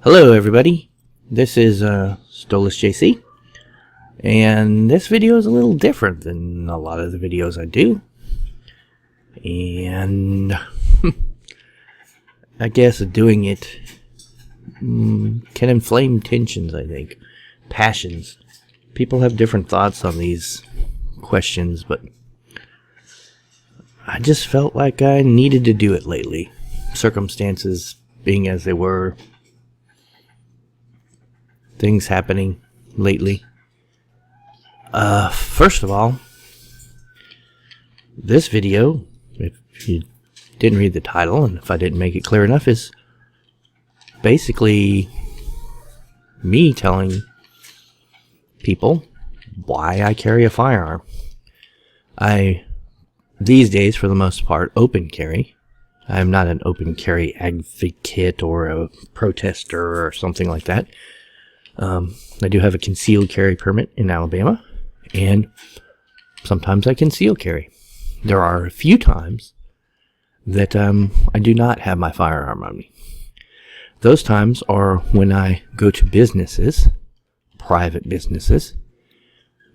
Hello everybody, this is Stolas JC, and this video is a little different than a lot of the videos I do, and I guess doing it can inflame tensions, I think, passions. People have different thoughts on these questions, but I just felt like I needed to do it lately, circumstances being as they were. Things happening lately. First of all, this video, if you didn't read the title, and if I didn't make it clear enough, is basically me telling people why I carry a firearm. I, these days, for the most part, open carry. I'm not an open carry advocate or a protester or something like that. I do have a concealed carry permit in Alabama, and sometimes I conceal carry. There are a few times that I do not have my firearm on me. Those times are when I go to businesses, private businesses,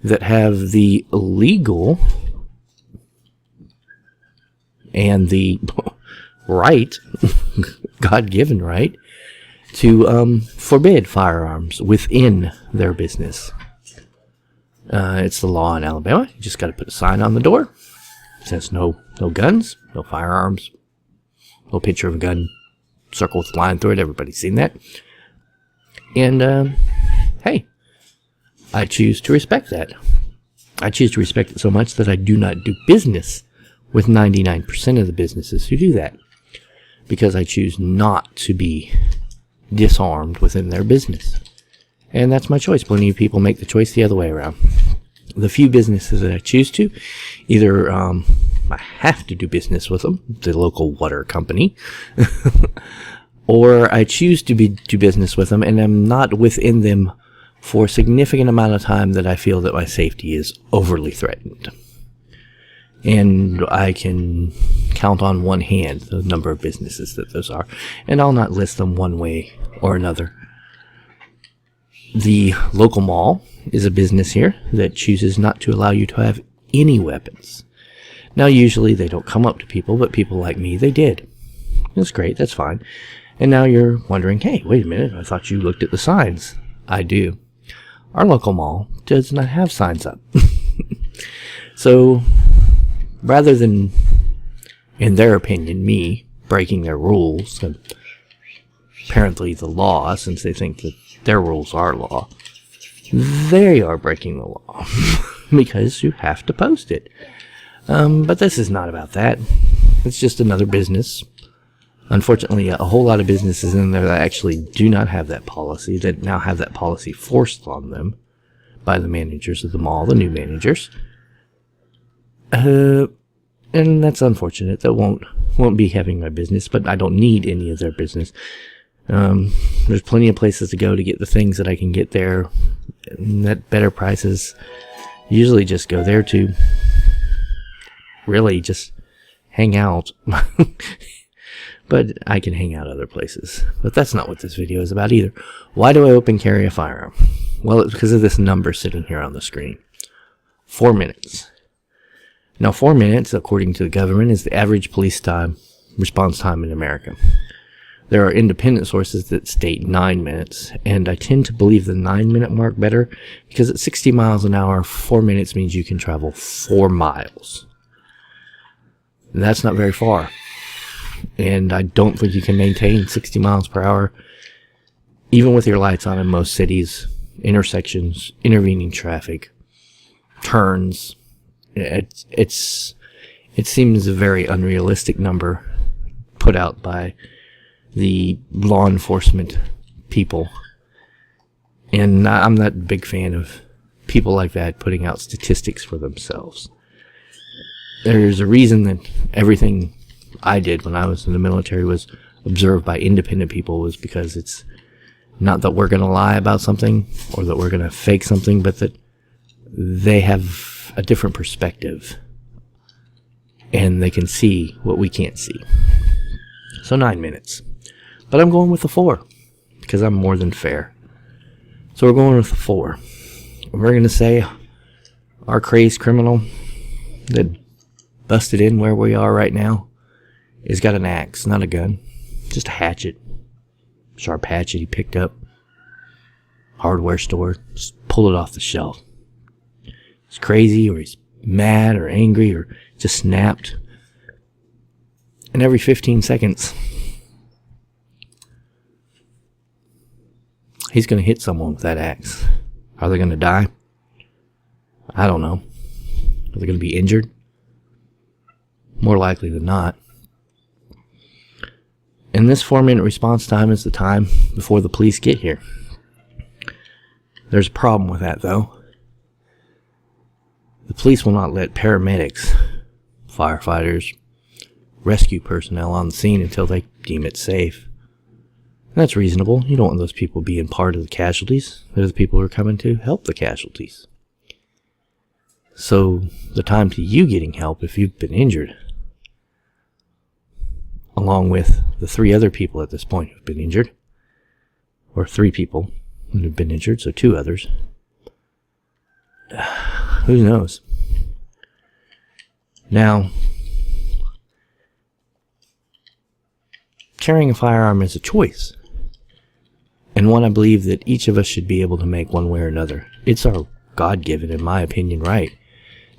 that have the legal and the right, God-given right, to forbid firearms within their business. It's the law in Alabama. You just got to put a sign on the door. It says no guns, no firearms, no picture of a gun, circle with a line through it. Everybody's seen that. And hey, I choose to respect that. I choose to respect it so much that I do not do business with 99% of the businesses who do that, because I choose not to be disarmed within their business. And that's my choice. Plenty of people make the choice the other way around. The few businesses that I choose to, either I have to do business with them, the local water company, or I choose to do business with them and I'm not within them for a significant amount of time that I feel that my safety is overly threatened. And I can count on one hand the number of businesses that those are, and I'll not list them one way or another. The local mall is a business here that chooses not to allow you to have any weapons. Now, usually they don't come up to people, but people like me, they did. That's great, that's fine. And now you're wondering, hey, wait a minute, I thought you looked at the signs. I do. Our local mall does not have signs up. So, rather than, in their opinion, me breaking their rules, and apparently the law, since they think that their rules are law, they are breaking the law because you have to post it. But this is not about that. It's just another business. Unfortunately, a whole lot of businesses in there that actually do not have that policy, that now have that policy forced on them by the managers of the mall, the new managers. And that's unfortunate. That won't be having my business, but I don't need any of their business. There's plenty of places to go to get the things that I can get there at better prices. Usually just go there to really just hang out. But I can hang out other places. But that's not what this video is about either. Why do I open carry a firearm? Well, it's because of this number sitting here on the screen. 4 minutes. Now, 4 minutes, according to the government, is the average police response time in America. There are independent sources that state 9 minutes, and I tend to believe the 9-minute mark better, because at 60 miles an hour, 4 minutes means you can travel 4 miles. And that's not very far. And I don't think you can maintain 60 miles per hour, even with your lights on in most cities, intersections, intervening traffic, turns. It seems a very unrealistic number put out by the law enforcement people. And I'm not a big fan of people like that putting out statistics for themselves. There's a reason that everything I did when I was in the military was observed by independent people, was because it's not that we're going to lie about something or that we're going to fake something, but that they have a different perspective and they can see what we can't see. So 9 minutes. But I'm going with the 4 because I'm more than fair. So we're going with the 4. We're going to say our crazed criminal that busted in where we are right now has got an axe, not a gun. Just a hatchet. Sharp hatchet he picked up. Hardware store. Just pulled it off the shelf. He's crazy, or he's mad or angry, or just snapped. And every 15 seconds, he's going to hit someone with that axe. Are they going to die? I don't know. Are they going to be injured? More likely than not. And this 4-minute response time is the time before the police get here. There's a problem with that, though. The police will not let paramedics, firefighters, rescue personnel on the scene until they deem it safe. That's reasonable. You don't want those people being part of the casualties. They're the people who are coming to help the casualties. So the time to you getting help if you've been injured, along with the 3 other people at this point who've been injured, or 3 people who have been injured, so 2 others. Who knows? Now, carrying a firearm is a choice, and one I believe that each of us should be able to make one way or another. It's our God-given, in my opinion, right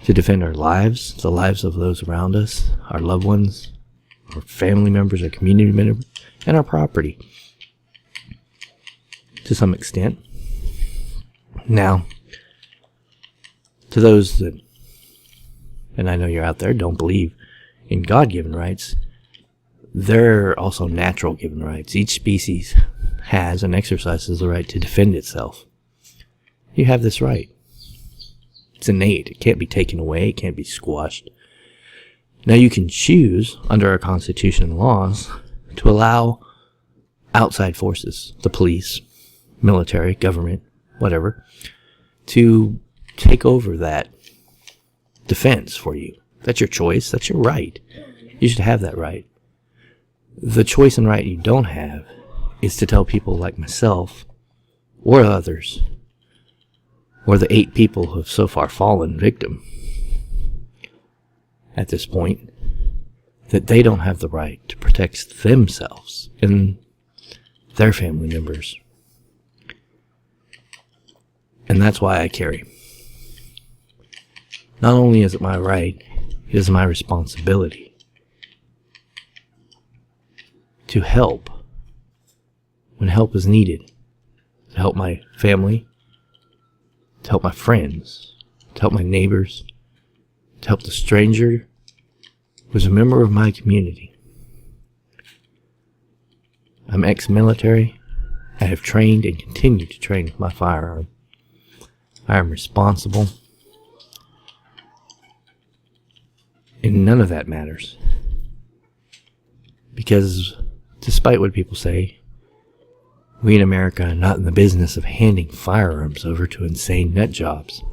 to defend our lives, the lives of those around us, our loved ones, our family members, our community members, and our property, to some extent. Now, to those that, and I know you're out there, don't believe in God-given rights, there are also natural given rights. Each species has and exercises the right to defend itself. You have this right. It's innate. It can't be taken away. It can't be squashed. Now you can choose, under our Constitution and laws, to allow outside forces, the police, military, government, whatever, to take over that defense for you. That's your choice. That's your right. You should have that right. The choice and right you don't have is to tell people like myself or others, or the 8 people who have so far fallen victim at this point, that they don't have the right to protect themselves and their family members. And that's why I carry. Not only is it my right, it is my responsibility to help when help is needed. To help my family, to help my friends, to help my neighbors, to help the stranger who's a member of my community. I'm ex-military. I have trained and continue to train with my firearm. I am responsible. And none of that matters. Because despite what people say, we in America are not in the business of handing firearms over to insane nut jobs.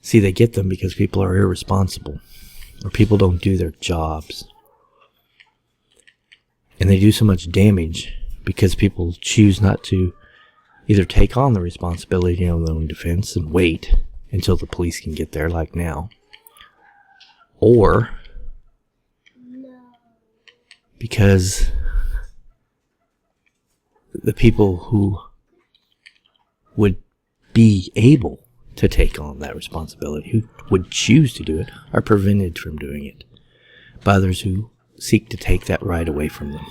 See, they get them because people are irresponsible, or people don't do their jobs. And they do so much damage because people choose not to either take on the responsibility of their own defense and wait until the police can get there, like now, or because the people who would be able to take on that responsibility, who would choose to do it, are prevented from doing it by others who seek to take that right away from them.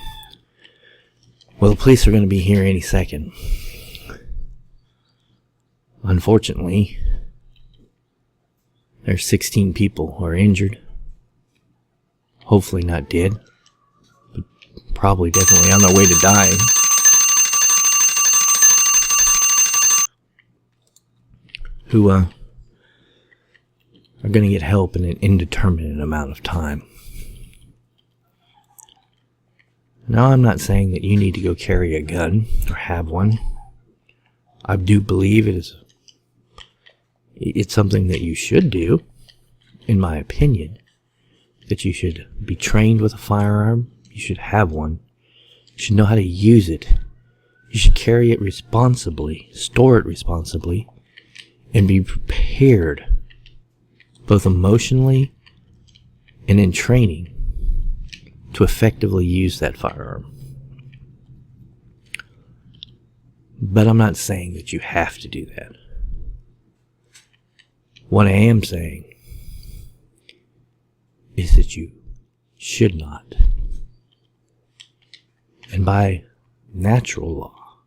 Well, the police are going to be here any second. Unfortunately, there's 16 people who are injured. Hopefully not dead, but probably definitely on their way to dying. Who are going to get help in an indeterminate amount of time. Now, I'm not saying that you need to go carry a gun or have one. I do believe it's something that you should do, in my opinion, that you should be trained with a firearm. You should have one. You should know how to use it. You should carry it responsibly, store it responsibly, and be prepared, both emotionally and in training, to effectively use that firearm. But I'm not saying that you have to do that. What I am saying is that you should not. And by natural law,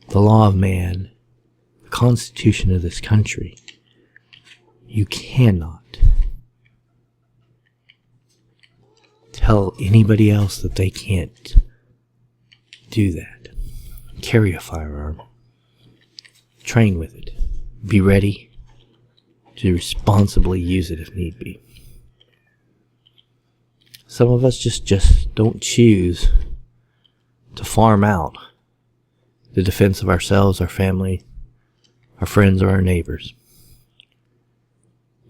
the law of man, the Constitution of this country, you cannot tell anybody else that they can't do that. Carry a firearm. Train with it. Be ready to responsibly use it if need be. Some of us just don't choose to farm out the defense of ourselves, our family, our friends, or our neighbors.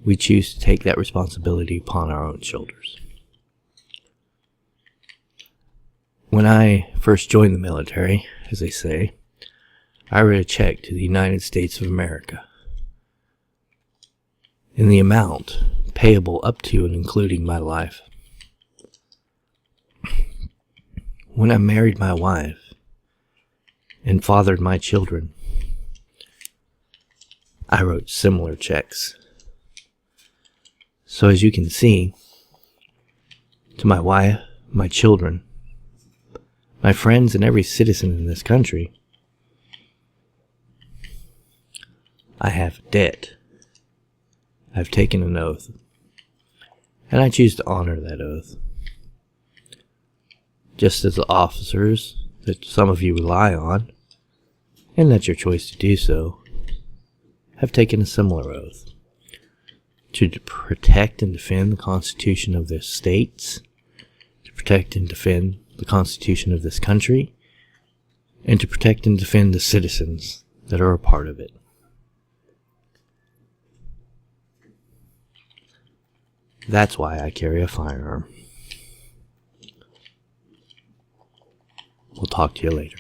We choose to take that responsibility upon our own shoulders. When I first joined the military, as they say, I wrote a check to the United States of America in the amount payable up to and including my life. When I married my wife and fathered my children, I wrote similar checks. So as you can see, to my wife, my children, my friends, and every citizen in this country, I have a debt. I've taken an oath, and I choose to honor that oath. Just as the officers that some of you rely on, and that's your choice to do so, have taken a similar oath to protect and defend the Constitution of their states, to protect and defend the Constitution of this country, and to protect and defend the citizens that are a part of it. That's why I carry a firearm. We'll talk to you later.